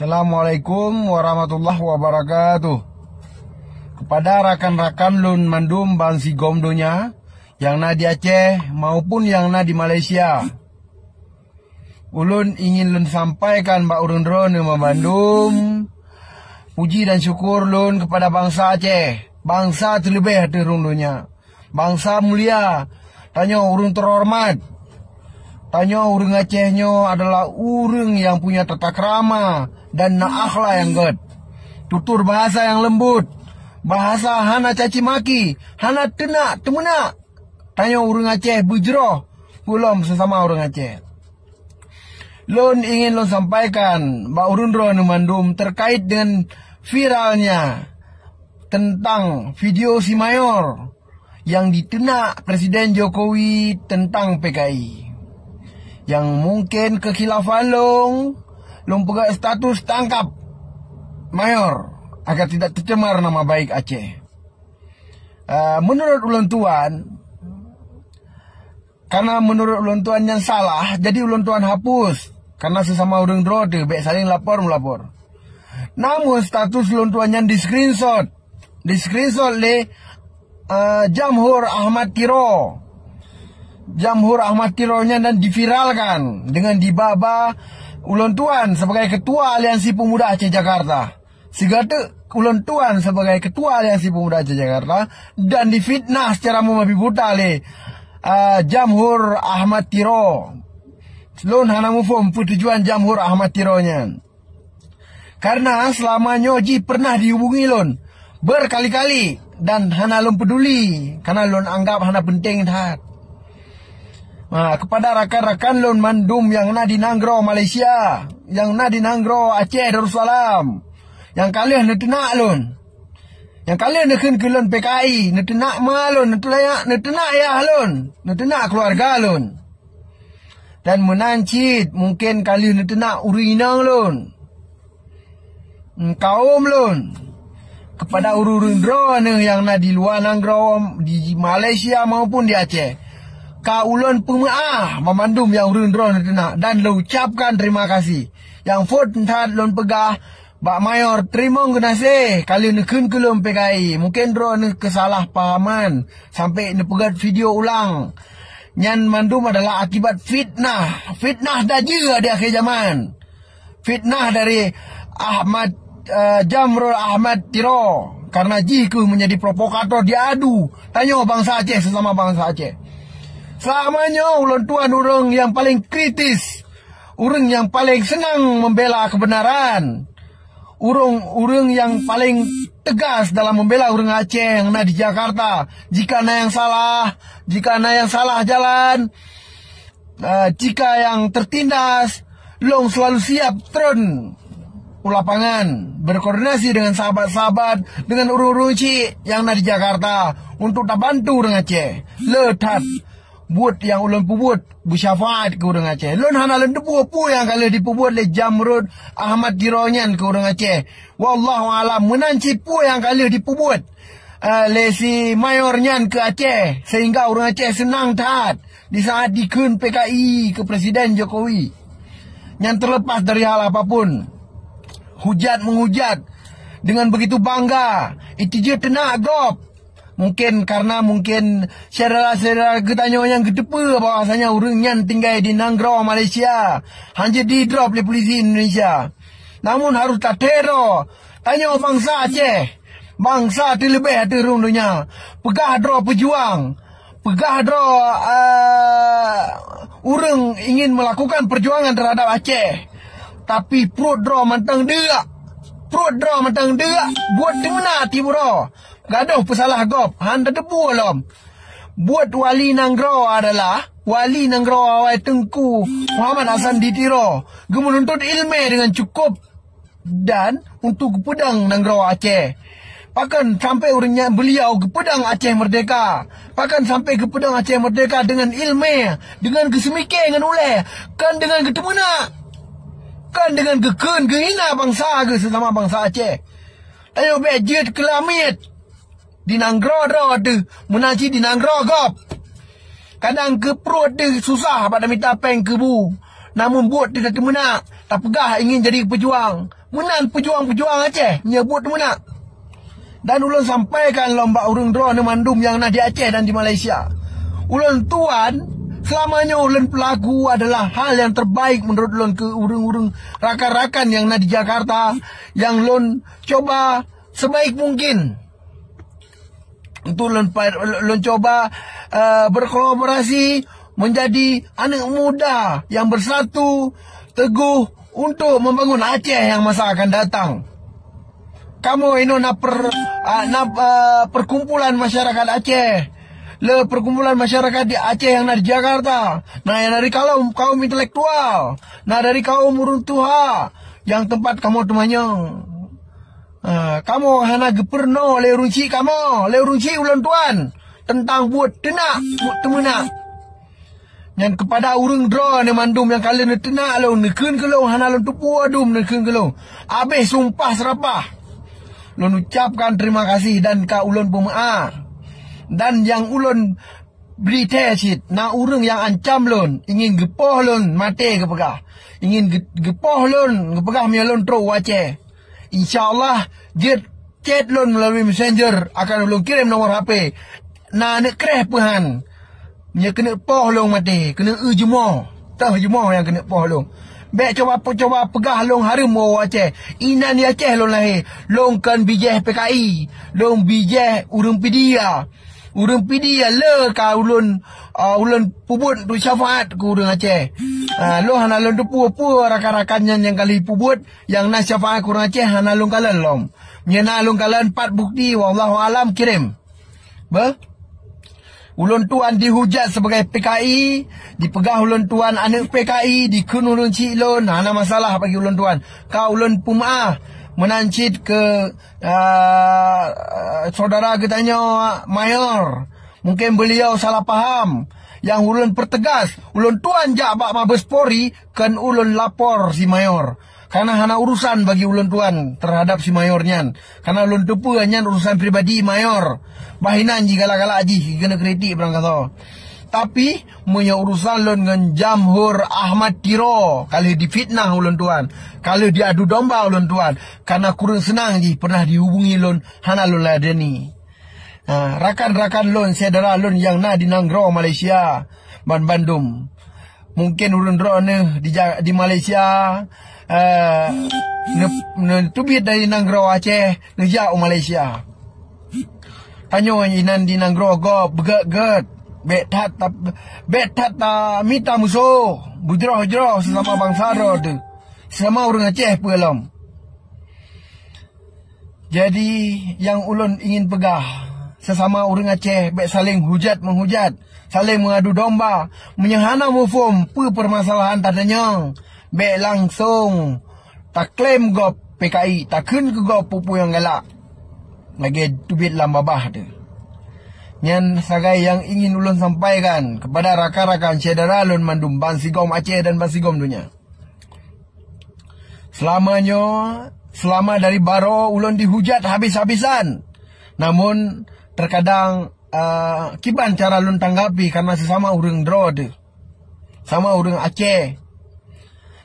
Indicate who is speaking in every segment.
Speaker 1: Assalamualaikum warahmatullahi wabarakatuh. Kepada rakan-rakan Lun Mandum Bangsi Gomdonya yang na di Aceh maupun yang na di Malaysia, ulun ingin lun sampaikan Mbak Urun Ron Bandung puji dan syukur lun kepada bangsa Aceh, bangsa terlebih di rundunya, bangsa mulia, tanya urung terhormat. Tanya urang Acehnya adalah urang yang punya tata krama dan akhlak yang good. Tutur bahasa yang lembut. Bahasa hana caci maki, hana tenak temenak. Tanya urang Aceh bujroh belum sesama urang Aceh. Lun ingin lun sampaikan Mbak Urun Ron Mandum terkait dengan viralnya tentang video si Mayor yang ditenak Presiden Jokowi tentang PKI. Yang mungkin kekhilafan long pegang status tangkap Mayor agar tidak tercemar nama baik Aceh. Menurut ulun tuan, karena menurut ulun tuan yang salah, jadi ulun tuan hapus. Karena sesama urang drode, baik saling lapor. Namun status ulun tuan yang di screenshot le Jamhur Ahmad Tiro. Jamhur Ahmad Tironya dan diviralkan dengan dibaba ulun tuan sebagai ketua Aliansi Pemuda Aceh Jakarta. Sigata ulun tuan sebagai ketua Aliansi Pemuda Aceh Jakarta dan difitnah secara membabi buta oleh Jamhur Ahmad Tiro. Lun hana mufum tujuan Jamhur Ahmad Tironya. Karena selama nyoji pernah dihubungi lun berkali-kali dan hana lun peduli karena lun anggap hana penting dah. Kepada rakan-rakan Lun Mandum yang na di Nanggro Malaysia, yang na di Nanggro Aceh Darussalam, yang kalian netenak lun, yang kalian neken ke lun PKI, netenak ma lun, netenak ya lun, netenak keluarga lun, dan menancit mungkin kalian netenak urinang lun, kaum lun, kepada urun drone yang na di luar Nanggro di Malaysia maupun di Aceh. Kaulun pemaah memandum yang urun drone dan lo ucapkan terima kasih. Yang vote entar lon pegah Mbak Mayor terima kasih kalian nekun kelum PKI. Mungkin drone kesalahpahaman sampai nepegat video ulang. Nyan mandum adalah akibat fitnah. Fitnah daja di akhir zaman. Fitnah dari Jamrul Ahmad Tiro. Karena jiku menjadi provokator diadu. Tanya bangsa Aceh sesama bangsa Aceh. Selamanya ulun tuan urang yang paling kritis, urang yang paling senang membela kebenaran, urang yang paling tegas dalam membela urang Aceh yang na di Jakarta. Jika na yang salah jalan, jika yang tertindas, long selalu siap turun lapangan, berkoordinasi dengan sahabat-sahabat, dengan urang-urang cik yang na di Jakarta untuk tak bantu urang Aceh. Letat buat yang ulun pubut bersyafaat ke urang Aceh. Lun hana lun debu yang kalau dipubut le Jamrud Ahmad Tironyan ke urang Aceh. Wallahu alam menanci pu yang kalau dipubut le si Mayornyan ke Aceh sehingga urang Aceh senang taat di saat dikun PKI ke Presiden Jokowi. Yang terlepas dari hal apapun, hujat menghujat dengan begitu bangga, itu je tenak gop. Mungkin karena saudara-saudara ketanya yang kedepa bahwasanya urangnya tinggal di Nanggro Malaysia hanya di drop oleh polisi Indonesia. Namun harus tak tero. Tanya bangsa Aceh, bangsa terlebih di rundunya, pegah dro pejuang, pegah dro urang ingin melakukan perjuangan terhadap Aceh, tapi perut dro mantang deak, buat di mana tiburo. Gaduh pesalah gop, handa debu alam. Buat wali Nanggro adalah wali Nanggro awal Tengku Muhammad Hassan Ditiro. Dia menuntut ilmu dengan cukup dan untuk pedang Nanggro Aceh. Bahkan sampai orangnya beliau ke pedang Aceh Merdeka. Bahkan sampai ke pedang Aceh Merdeka dengan ilmu, dengan kesemikir, dengan uleh, kan dengan ketemuna, kan dengan kehina bangsa ke sesama bangsa Aceh. Tanya bejit kelamit. Di Nanggro tu menaci di Nanggro gop. Kadang ke perut dia susah pada minta peng kebu. Namun buat dia tak menak, tak pegah ingin jadi pejuang. Menang pejuang-pejuang Aceh nyebut menang. Dan ulun sampaikan lomba urung draw ni mandum yang nak di Aceh dan di Malaysia. Ulun tuan, selamanya ulun pelaku adalah hal yang terbaik menurut ulun ke urung-urung rakan-rakan yang nak di Jakarta, yang ulun coba sebaik mungkin untuk ulun coba berkolaborasi menjadi anak muda yang bersatu teguh untuk membangun Aceh yang masa akan datang. Kamu ini nak perkumpulan masyarakat Aceh, le perkumpulan masyarakat di Aceh yang dari Jakarta, nah yang dari kaum intelektual, nah dari kaum urung tua, yang tempat kamu temannya. Kamu hana geperno le runci ulun tuan tentang buat tenak buat temenak. Yang kepada urung draw ni mandum yang kalian tenak lo nekun ke lo hana lo tupu adum nekun ke lo. Habis sumpah serapah. Lo ucapkan terima kasih dan ka ulun pemaaf. Dan yang ulun beri tesit na urung yang ancam lon ingin gepoh lon mati kepegah. Ingin gepoh lon kepegah melon tro Aceh. InsyaAllah chat lon melalui messenger akan ulun kirim nomor HP. Na nak kreh pehan. Nya kena poh long mati, kena jemoh. Tah jemoh yang kena poh long. Baik coba pegah long harimau Aceh. Inan di Aceh long lahir. Long kan bijeh PKI, long bijeh urung pedia. Urung pedia le ka ulun pubut tu syafaat ku urung Aceh. Lo hana long tu pu rakan-rakannya yang kali pubut yang nas syafaat ku urung Aceh hana long kalan long. Nyena long kalan 4 bukti wallahu alam kirim. Ba? Ulun tuan dihujat sebagai PKI, dipegah ulun tuan anak PKI, dikun ulun cik ulun, hana masalah bagi ulun tuan. Kau ulun pemaaf menancit ke saudara katanya mayor. Mungkin beliau salah faham. Yang ulun pertegas, ulun tuan jak bak Mabes Polri kan ulun lapor si mayor. Karena hana urusan bagi ulun tuan terhadap si mayornya. Karena ulun tepu hanya urusan pribadi mayor. Bahinan jika galak-galak aji kena kritik berang kata. Tapi punya urusan lun dengan Jamhur Ahmad Tiro kalau difitnah ulun tuan, kalau diadu domba ulun tuan, karena kurang senang ji pernah dihubungi lun hana lun ladeni. Rakan-rakan lun saudara lun yang na di Nanggro Malaysia Bandung. Mungkin ulun ro di Malaysia tubit dari Nanggro Aceh ngejak Malaysia. Tanyo inan di Nanggro go beget bet tat mita musuh bujroh sesama bangsa ro tu. Sama orang Aceh pelom. Jadi yang ulun ingin pegah sesama orang Aceh bet saling menghujat, saling mengadu domba, menyahana mufum permasalahan tadanya. Be langsung tak klaim go PKI, tak kun ke go pupu yang galak. Lagi tubit lam babah tu. Nyan sagai yang ingin ulun sampaikan kepada rakan-rakan saudara ulun mandum Bansigom Aceh dan Bansigom dunia. Selama dari baro ulun dihujat habis-habisan. Namun terkadang kiban cara ulun tanggapi karena sesama urang draw tu. Sama urang Aceh.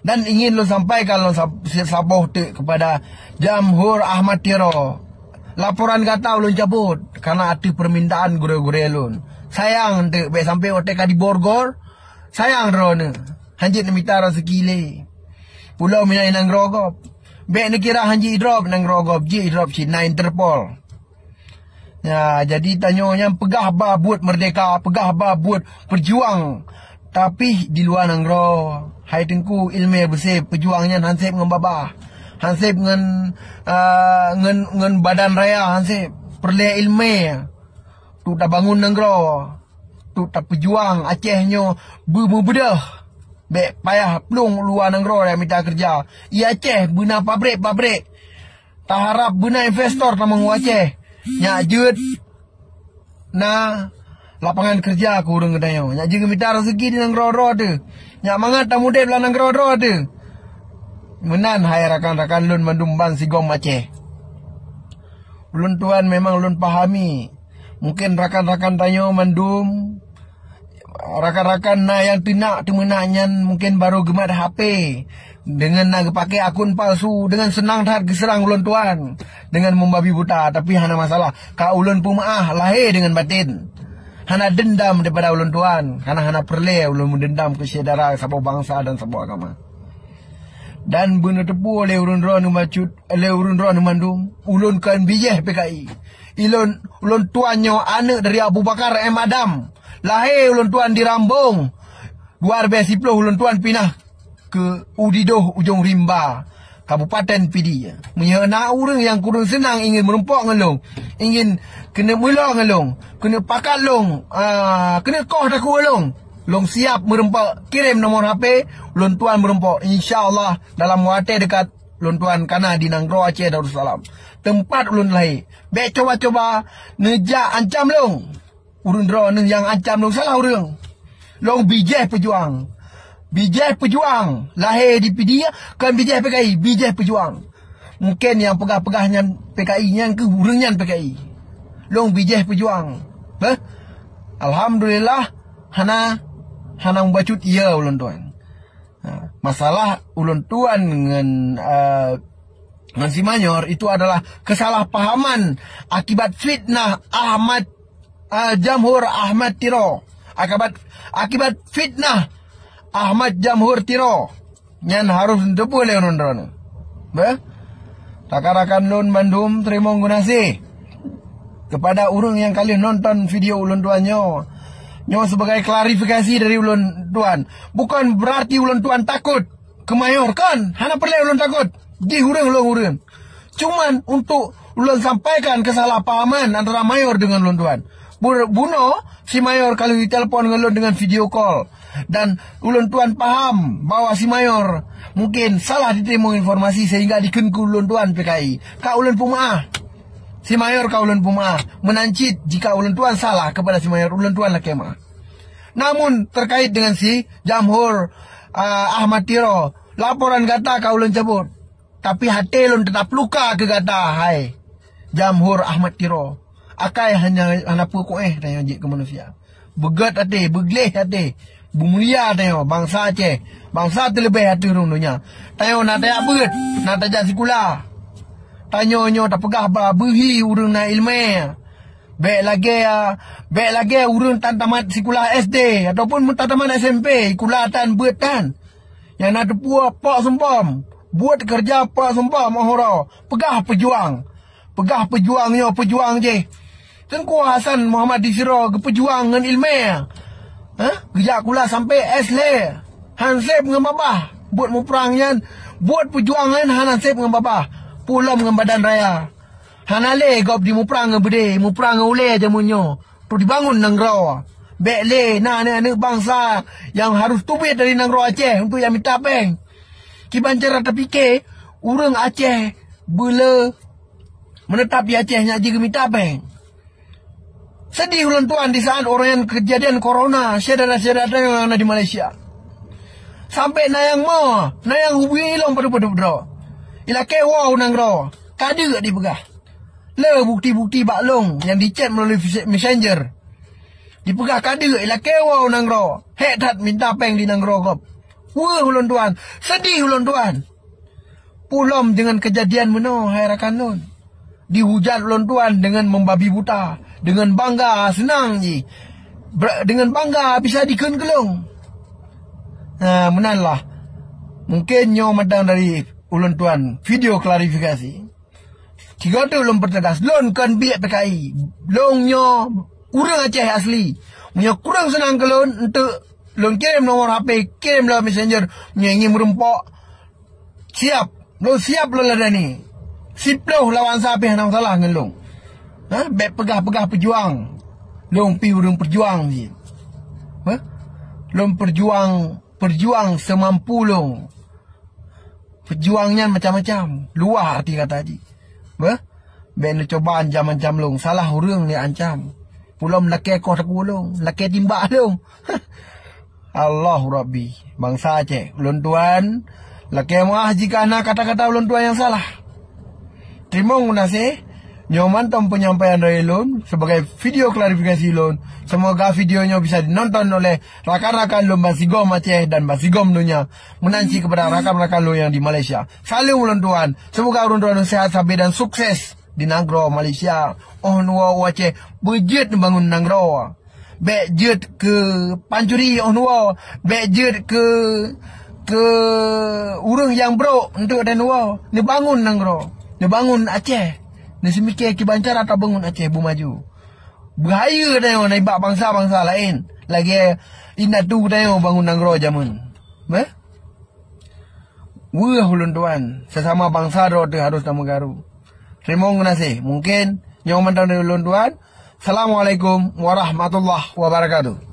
Speaker 1: Dan ingin lo sampaikan lo saboh tu kepada Jamhur Ahmad Tiro. Laporan kata ulun cabut karena hati permintaan gure-gure ulun. Sayang tu be sampai OTK di Borgor. Sayang ro ne. Hanjit minta sekile. Pulau mina nang rogop. Be ne kira hanji drop nang rogop, ji drop Cina Interpol. Ya, jadi tanyonya pegah ba buat merdeka, pegah ba buat berjuang. Tapi di luar nang ro. Hai tengku ilmu bersih pejuangnya hansip ngan babah. Hansip ngan badan raya hansip perle ilmu. Tu tak bangun negara. Tu tak pejuang Acehnya bedah. Bek payah pelung luar negara yang minta kerja. Ia Aceh bina pabrik. Tak harap bina investor tak mengu Aceh. Nyak jut na lapangan kerja aku urang kedayo. Nyak juga minta rezeki di negara tu. Nyak mangat tak mudah belah negara tu. Menan hai rakan-rakan lun mandum Bansigom Aceh. Ulun tuan memang ulun pahami. Mungkin rakan-rakan tanyo mandum rakan-rakan yang tidak temenannya mungkin baru gemat HP dengan nak pakai akun palsu dengan senang dah diserang ulun tuan dengan membabi buta. Tapi hana masalah ka ulun pumaah lahir dengan batin. Hana dendam daripada ulun tuan. Hana perle ulun mendendam ke saudara sebuah bangsa dan sebuah agama. Dan benar tepu oleh urun roh nu macut, oleh urun roh nu mandum, ulun kan bijeh PKI. Ulun tuannya anak dari Abu Bakar M. Adam. Lahir ulun tuan di Rambung. 2010 ulun tuan pindah ke Udidoh Ujung Rimba, Kabupaten Pidi. Menyana orang yang kurang senang ingin merumpok ngelong, ingin kena mula ngelong, kena pakat long, kena koh taku long. Long siap merempok, kirim nomor HP, ulun tuan merempok. InsyaAllah dalam waktu dekat ulun tuan kana di Nanggro Aceh Darussalam. Tempat ulun lahir. Baik coba-coba nejak ancam long. Urun roh yang ancam long salah orang. Long bijeh pejuang. Bijeh pejuang. Lahir di Pidia, kan bijeh PKI. Bijeh pejuang. Mungkin yang pegah-pegahnya PKI, yang ke urangnya PKI. Long bijeh pejuang. Alhamdulillah, hana membacut iya ulun tuan. Masalah ulun tuan dengan si Manyor itu adalah kesalahpahaman akibat fitnah Ahmad Jamhur Ahmad Tiro. Akibat fitnah Ahmad Jamhur Tiro. Yang harus depu oleh ulun tuan. Rakan-rakan ulun Bandung, terima kasih kepada urang yang kalian nonton video ulun tuannya. Nyo sebagai klarifikasi dari ulun tuan. Bukan berarti ulun tuan takut ke Mayor kan. Hana perlu ulun takut. Di hurang. Cuman untuk ulun sampaikan kesalahpahaman antara Mayor dengan ulun tuan. Buno si Mayor kalau ditelepon ulun dengan video call. Dan ulun tuan paham bahwa si Mayor mungkin salah diterima informasi sehingga dikenku ulun tuan PKI. Ka ulun pumaah. Si Mayor ka ulun pumaah menancit jika ulun tuan salah kepada si Mayor, ulun tuan lah kemah. Namun terkait dengan si Jamhur Ahmad Tiro, laporan gata ka ulun cabut. Tapi hati ulun tetap luka ke gata, hai Jamhur Ahmad Tiro. Akai hanya pukul tanya jik ke manusia. Begat hati, begleh hati, bumulia tanya bangsa Aceh, bangsa terlebih hati rundunya. Tanya nak tanya begat, nak tanya sekolah. Tanya-nyo tak pegah berhi urang na ilmu. Baik lagi urang tan tamat sekolah SD ataupun tak tamat SMP, kulatan betan. Yang nak tepua pak sempam, buat kerja pak sempam mahora. Pegah pejuangnya pejuang je. Tengku Hasan Muhammad Disiro ke pejuang dengan ilmu. Kerja kula sampai SLE. Hansip dengan babah. Buat mu perangnya, buat pejuangan hansip dengan babah. Pulang dengan badan raya. Hanale gop di muprang ngabede, muprang ngule jamunyo. Tu dibangun Nanggro. Bekle anak bangsa yang harus tubit dari Nanggro Aceh untuk yang minta peng. Kiban cara terfikir, urang Aceh bila menetap di Aceh nya juga minta peng. Sedih ulun tuan di saat orang yang kejadian corona, saudara-saudara yang ada di Malaysia. Sampai nayang hubungi long pada ila kewa Nanggro. Kada dipegah. Le bukti-bukti baklong yang dichat melalui messenger. Dipegah kada ila kewa Nanggro. Hek tat minta peng di Nanggro kop. Wah ulun tuan. Sedih ulun tuan. Pulom dengan kejadian meno hai rakan nun. Dihujat ulun tuan dengan membabi buta. Dengan bangga senang je. Dengan bangga bisa dikengelong. Menanlah. Mungkin nyo madang dari ulun tuan video klarifikasi. Tiga tu ulun pertegas. Lon kan biak PKI. Longnya urang Aceh asli. Punya kurang senang ke lon untuk lon kirim nomor HP, kirim lah messenger. Punya ingin merempok. Siap. Lon siap lon lah ni. Siploh lawan sapi yang salah dengan lon. Bek pegah-pegah pejuang. Lon pi urang perjuang je. Lon perjuang semampu lon. Perjuangnya macam-macam. Luar arti kata tadi. Ben cobaan macam long. Salah orang ni ancam. Pulang laki kau tak ulung. Laki timbak long. Allah Rabbi. Bangsa Aceh. Ulun tuan. Laki maaf jika anak kata-kata ulun tuan yang salah. Terima kasih. Nyoman tom penyampaian dari Lun sebagai video klarifikasi Lun. Semoga videonya bisa dinonton oleh rakan-rakan Lun Basigom Aceh dan Basigom dunia. Menanti kepada rakan-rakan Lun yang di Malaysia. Salam ulun tuan. Semoga ulun tuan sehat sampai dan sukses di Nagro Malaysia. Oh nuwa Aceh berjet bangun Nagro. Bejet ke Pancuri oh nuwa. Bejet ke urang yang bro untuk dan nuwa. Ni bangun Nagro. Ni bangun Aceh. Nasi mikir kibancar atau bangun Aceh bu maju. Bahaya dah yo naik bangsa-bangsa lain. Lagi indah tu dah yo bangun Nagro jamun. Meh? Wah ulun tuan, sesama bangsa ro harus tamu garu. Terima kasih. Mungkin nyoman dari ulun tuan. Assalamualaikum warahmatullahi wabarakatuh.